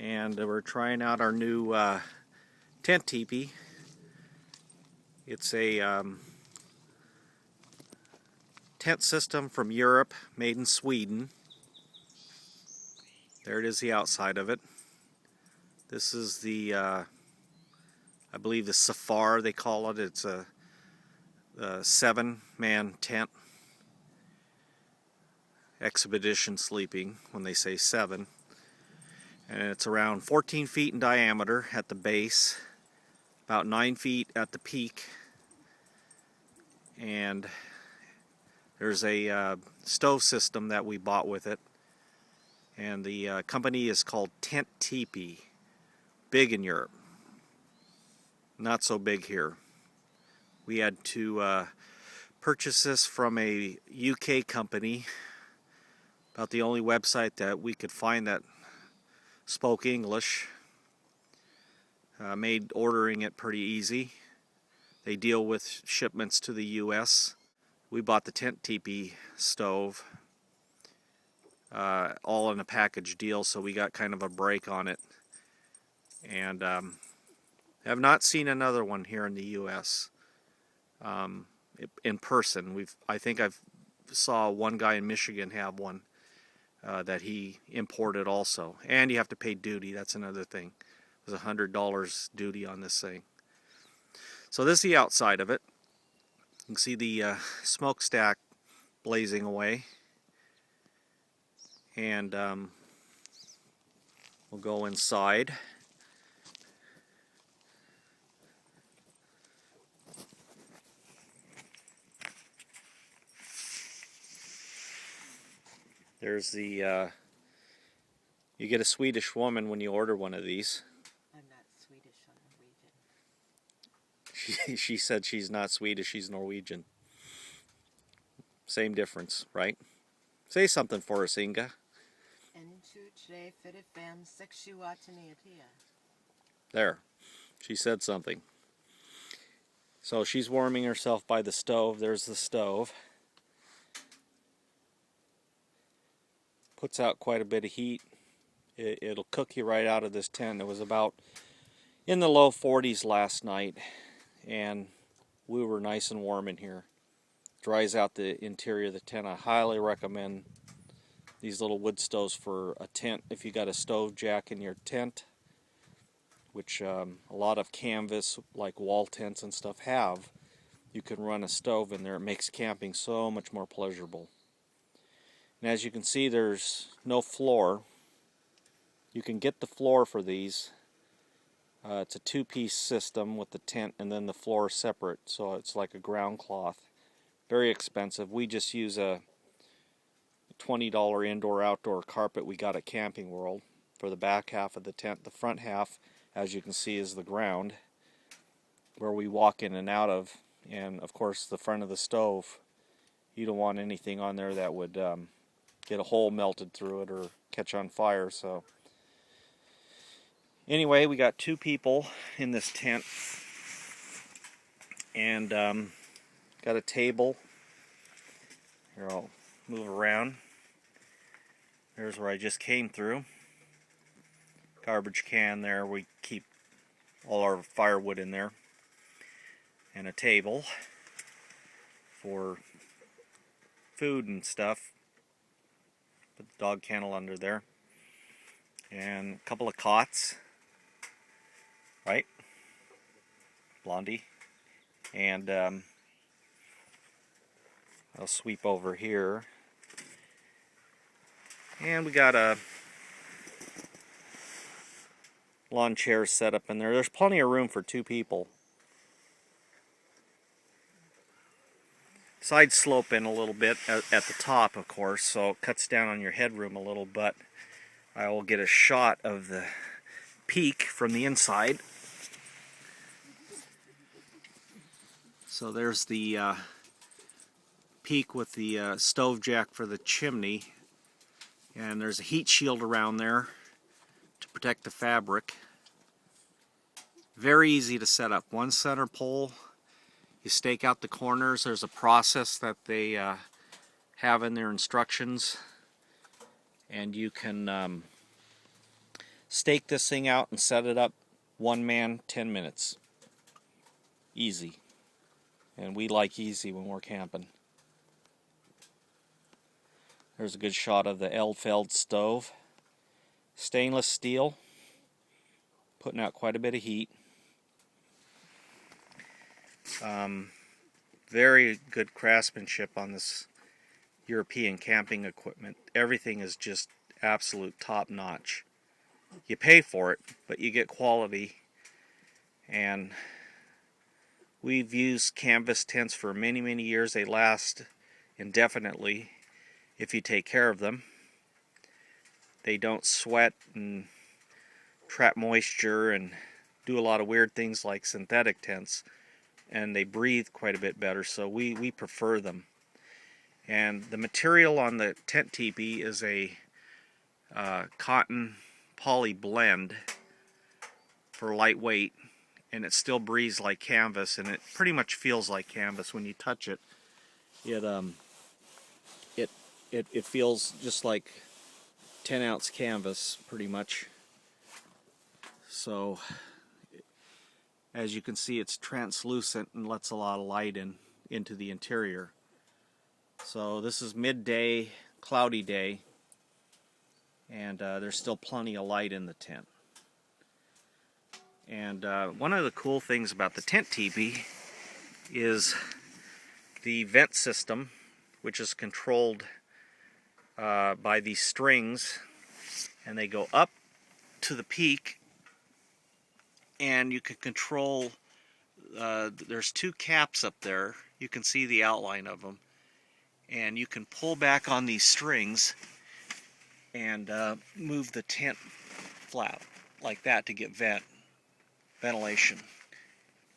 and we're trying out our new tent teepee. It's a tent system from Europe, made in Sweden. There it is, the outside of it. This is the, I believe the Safar they call it. It's a 7-man tent. Expedition sleeping when they say 7. And it's around 14 feet in diameter at the base, about 9 feet at the peak. And there's a stove system that we bought with it. And the company is called Tentipi. Big in Europe. Not so big here. We had to purchase this from a UK company. About the only website that we could find that spoke English. Made ordering it pretty easy. They deal with shipments to the US. We bought the tent teepee stove all in a package deal, so we got kind of a break on it. And have not seen another one here in the US in person. I think I've saw one guy in Michigan have one that he imported also. And you have to pay duty, that's another thing. There's $100 duty on this thing. So this is the outside of it. You can see the smokestack blazing away. And we'll go inside. There's the, you get a Swedish woman when you order one of these. I'm not Swedish, I'm Norwegian. She said she's not Swedish, she's Norwegian. Same difference, right? Say something for us, Inga. 1, 2, 3, 4, 5, 6, 7, 8, 9, 10. There. She said something. So she's warming herself by the stove. There's the stove. Puts out quite a bit of heat. It'll cook you right out of this tent. It was about in the low 40s last night, and we were nice and warm in here. Dries out the interior of the tent. I highly recommend these little wood stoves for a tent. If you got a stove jack in your tent, which a lot of canvas like wall tents and stuff have, you can run a stove in there. It makes camping so much more pleasurable. And as you can see, there's no floor. You can get the floor for these. It's a 2-piece system with the tent and then the floor separate, so it's like a ground cloth. Very expensive. We just use a $20 indoor-outdoor carpet we got at Camping World for the back half of the tent. The front half, as you can see, is the ground where we walk in and out of. And of course, the front of the stove, you don't want anything on there that would get a hole melted through it or catch on fire. So anyway, we got 2 people in this tent, and got a table. Here, I'll move around. There's where I just came through. Garbage can there. We keep all our firewood in there. And a table for food and stuff. Put the dog kennel under there. And a couple of cots. Right? Blondie. And I'll sweep over here. And we got a lawn chair set up in there. There's plenty of room for 2 people. Side slope in a little bit at the top, of course, so it cuts down on your headroom a little, but I will get a shot of the peak from the inside. So there's the peak with the stove jack for the chimney, and there's a heat shield around there to protect the fabric. Very easy to set up. One center pole. You stake out the corners. There's a process that they have in their instructions, and you can stake this thing out and set it up, one man, 10 minutes. Easy. And we like easy when we're camping. There's a good shot of the Eldfell stove. Stainless steel, putting out quite a bit of heat. Very good craftsmanship on this European camping equipment. Everything is just absolute top notch. You pay for it, but you get quality. And we've used canvas tents for many, many years. They last indefinitely if you take care of them. They don't sweat and trap moisture and do a lot of weird things like synthetic tents. And they breathe quite a bit better, so we prefer them. And the material on the tent teepee is a cotton poly blend for lightweight, and it still breathes like canvas, and it pretty much feels like canvas when you touch it. It feels just like 10-ounce canvas, pretty much. So as you can see, it's translucent and lets a lot of light into the interior. So this is midday, cloudy day, and there's still plenty of light in the tent. And one of the cool things about the tent teepee is the vent system, which is controlled by these strings, and they go up to the peak, and you can control, there's two caps up there, you can see the outline of them, and you can pull back on these strings and move the tent flap like that to get ventilation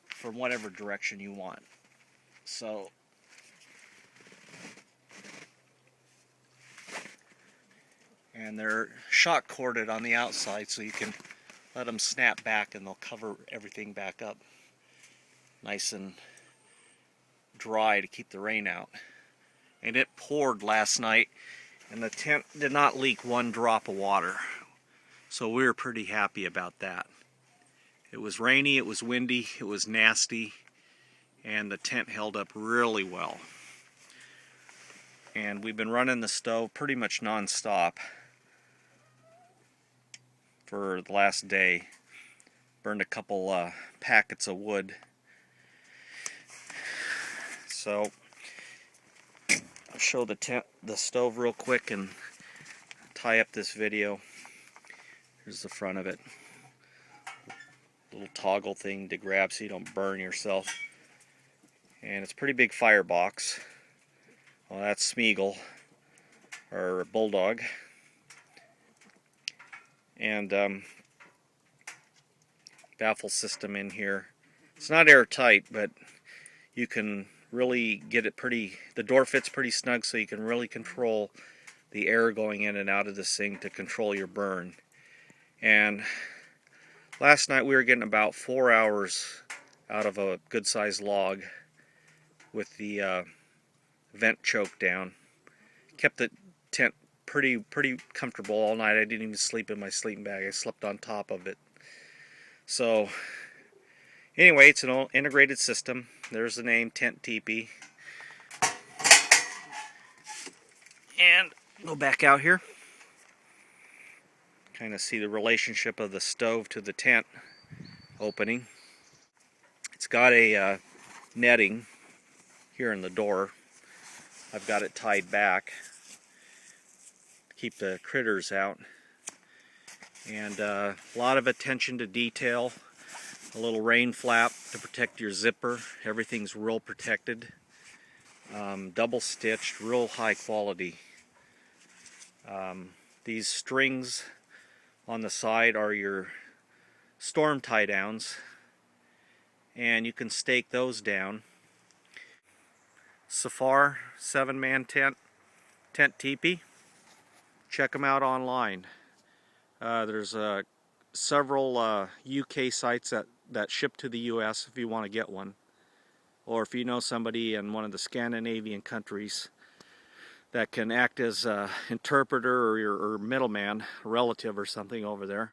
from whatever direction you want. So and they're shock corded on the outside, so you can let them snap back and they'll cover everything back up nice and dry to keep the rain out. And it poured last night, and the tent did not leak one drop of water, so we were pretty happy about that. It was rainy, it was windy, it was nasty, and the tent held up really well. And we've been running the stove pretty much non-stop for the last day. Burned a couple packets of wood. So I'll show the stove real quick and tie up this video. Here's the front of it. Little toggle thing to grab so you don't burn yourself. And it's a pretty big firebox. Well, that's Smeagol, or Bulldog. And baffle system in here. It's not airtight, but you can really get it the door fits pretty snug, so you can really control the air going in and out of this thing to control your burn. And last night we were getting about 4 hours out of a good sized log with the vent choke down. Kept the tent pretty comfortable all night. I didn't even sleep in my sleeping bag. I slept on top of it. So anyway, it's an integrated system. There's the name, tent teepee. And go back out here. Kind of see the relationship of the stove to the tent opening. It's got a netting here in the door. I've got it tied back to keep the critters out. And a lot of attention to detail. A little rain flap to protect your zipper. Everything's real protected. Double stitched, real high quality. These strings on the side are your storm tie downs, and you can stake those down. Safir 7-man tent teepee. Check them out online. There's several UK sites that ship to the US if you want to get one, or if you know somebody in one of the Scandinavian countries that can act as an interpreter or middleman, relative or something over there.